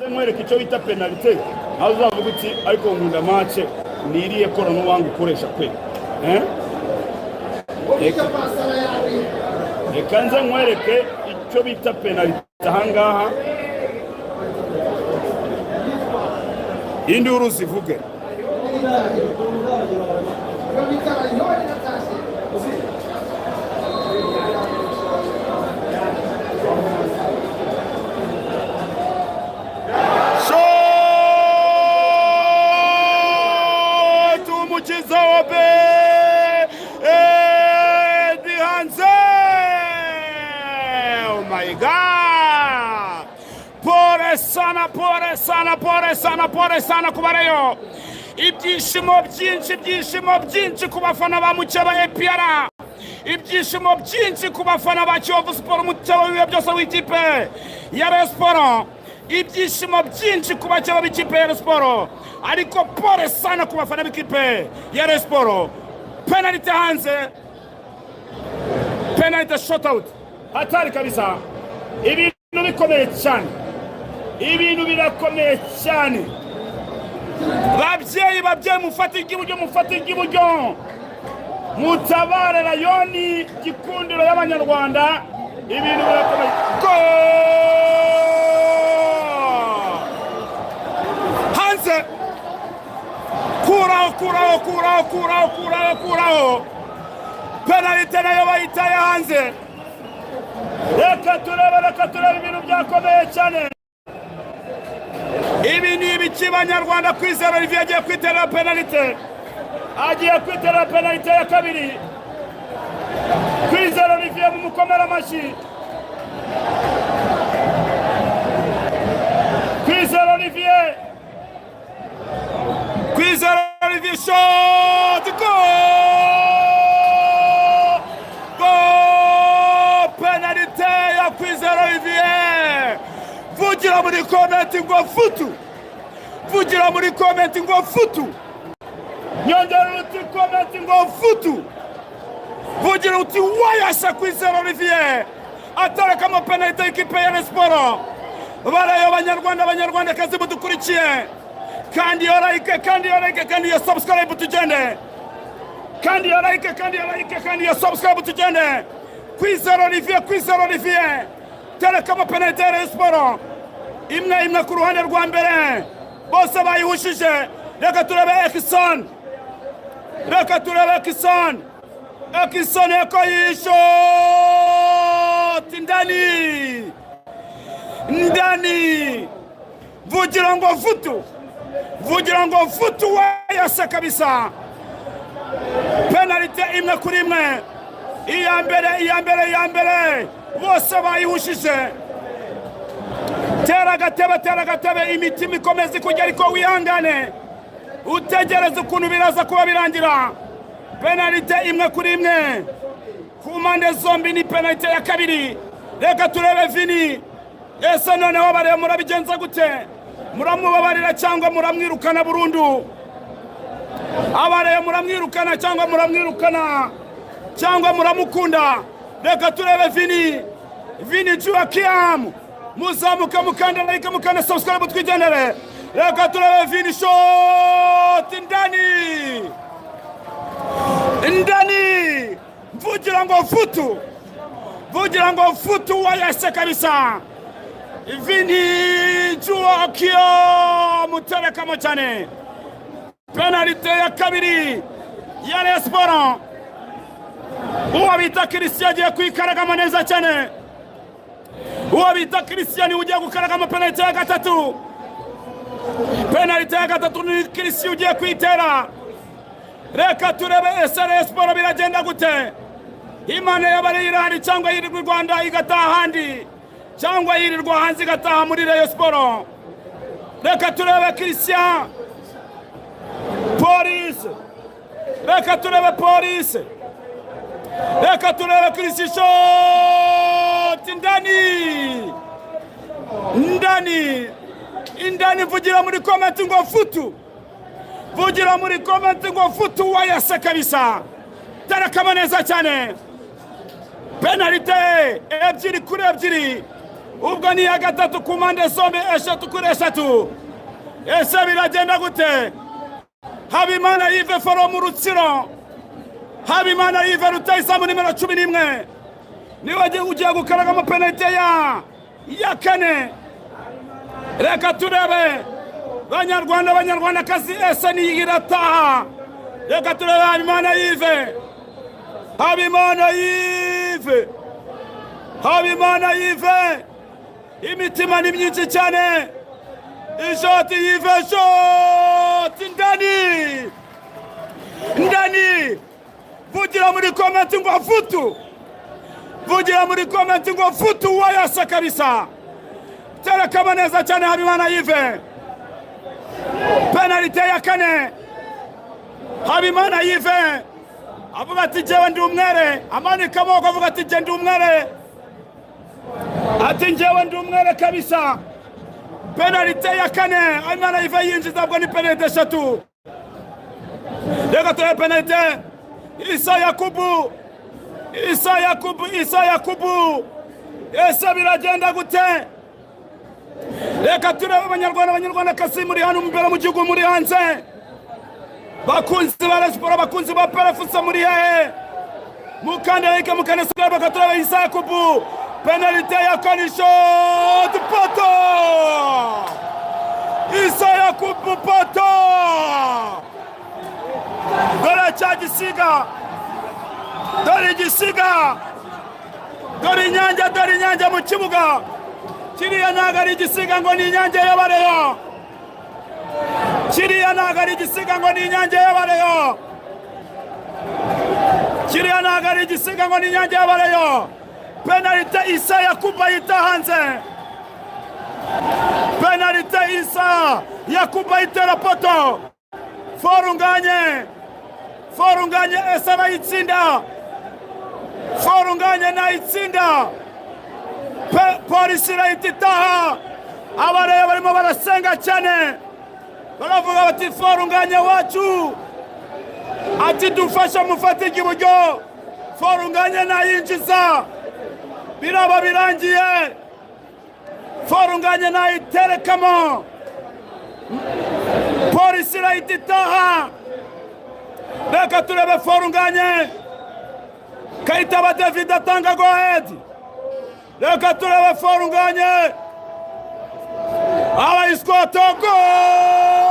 mwereke icyo bita penalite aho uzavuga uti ariko nkunda match niriye koranabuhanga ukoresha kwe reka nze mwereke icyo bita penalite ahangaha induru zivuge Pore sana kubareyo ibyishimo byinshi ku bafana ba Mukeba APR ibyishimo byinshi ku bafana ba Kiyovu Sport Mukeba wiwe byose w'ikipe ya Rayon Sport ibyishimo byinshi ku bakeba b'ikipe ya Rayon Sport ariko pore sana ku bafana b'ikipe ya Rayon Sport penalty hanze penalty shot out hatari kabisa ibintu bikomeye cyane ibintu birakomeye cyane babyeyi mufata igiburyo mutabare Rayoni gikundiro y'abanyarwanda ibintu birakomeye hanze kuraho penalty nayo bayitaye hanze reka turebe ibintu byakomeye cyane ibi ni ibiki banyarwanda Kwizera Olivier agiye kwitera penalty ya kabiri Kwizera Olivier mu mukomera amashi Kwizera Olivier shot goal penalty ya Kwizera Olivier vugira muri comment ngo futu nyongera uti comment ngo futu vugira uti wayasha Kwizera Olivier atareka mu penalty ikipe ya Rayon Sport barayo abanyarwanda kazi budukurikiye kandi yo like kandi yo subscribe tugende kandi yo like kandi yo subscribe tugende Kwizera Olivier tereka mu penalty ya Rayon Sport imwe ku ruhande rwa mbere bose bayihushije reka turebe Ekison yako yisho ndani vugira ngo futu wayasa kabisa penalty imwe kuri imwe iya mbere bose bayihushije tera gatebe imitima ikomeze kujya ariko wihangane utegereze ukuntu biraza kuba birangira penalty imwe kuri imwe ku mpande zombi ni penalty ya kabiri reka turebe Vini ese noneho bare murabigenza gute muramubabarira cyangwa muramwirukana burundu abare muramwirukana cyangwa muramukunda reka turebe Vini Joachim muzamuka mukanda subscribe twigendere reka turebe Vini shot ndani vugira ngo futu wayashe kabisa Vini Joachim muterekamo cyane penalty ya kabiri ya Rayon Sport uwo bita Christian agiye kwikaragamo neza cyane uwo bita Christian ugiye gukaragamo penalty ya gatatu ni Christian ugiye kwitera reka turebe Rayon Sport biragenda gute Imana yabari irahari cyangwa yirirwa Rwanda igataha handi cyangwa yirirwa hanze igataha muri Rayon Sport reka turebe Christian Police reka turebe Christian shot ndani vugira muri comment ngo futu wayase kabisa tarakama neza cyane penalty ebyiri kuri ebyiri ubwo ni iya gatatu ku mpande zombi, 3-3. ese biragenda gute? Habimana Yves Foro mu Rutsiro, Habimana Yves rutayizamu nimero 11 niwe ugiye gukaragamo penalty ya kane. Reka turebe Banyarwandakazi, ese ni irataha. Reka turebe Habimana Yves, Habimana Yves, imitima ni myinshi cyane. Ishoti Yves, shoti ndani. Vugira muri comment ngo futu, vugira muri comment ngo futu wayasa kabisa. Terekamo neza cyane Habimana Yves. Penalty ya kane. Habimana Yves avuga ati jewe ndi umwere, amanika amaboko avuga ati je ndi umwere, ati jewe ndi umwere kabisa. Penalty ya kane Habimana Yves yinjiza, ubwo ni penalty 3. Reka turebe penalty Issa Yakubu, ese biragenda gute? Reka turebe Abanyarwandakazi muri hano imbere mu gihugu, muri hanze, bakunzi ba Sport, bakunzi ba Parafusa muri hehe, mukande sura bakatureba Issa Yakubu. Penalty ya kane, shot poto, Issa Yakubu poto. Dore cyagisiga, dore igisiga, dore inyange mu kibuga. Kiriya ntago ari igisiga ngo ni inyange y'abareyo, kiriya ntago ari igisiga ngo ni inyange y'abareyo, kiriya ntago ari igisiga ngo ni inyange y'abareyo. Penalty Issa Yakubu ayita hanze, penalty Issa Yakubu ayitera poto. Forunganye ese arayitsinda, Forunganye nayitsinda. Polisi irayitaha, abareyo barimo barasenga cyane, baravuga bati Forunganye wacu, ati dufasha mufate iburyo. Forunganye nayinjiza, biraba birangiye. Forunganye nayiterekamo, polisi irayitaha. Reka turebe Forunganye, Kayitaba David atanga go ahead. Reka turebe Forunganye, abayisquato, goal!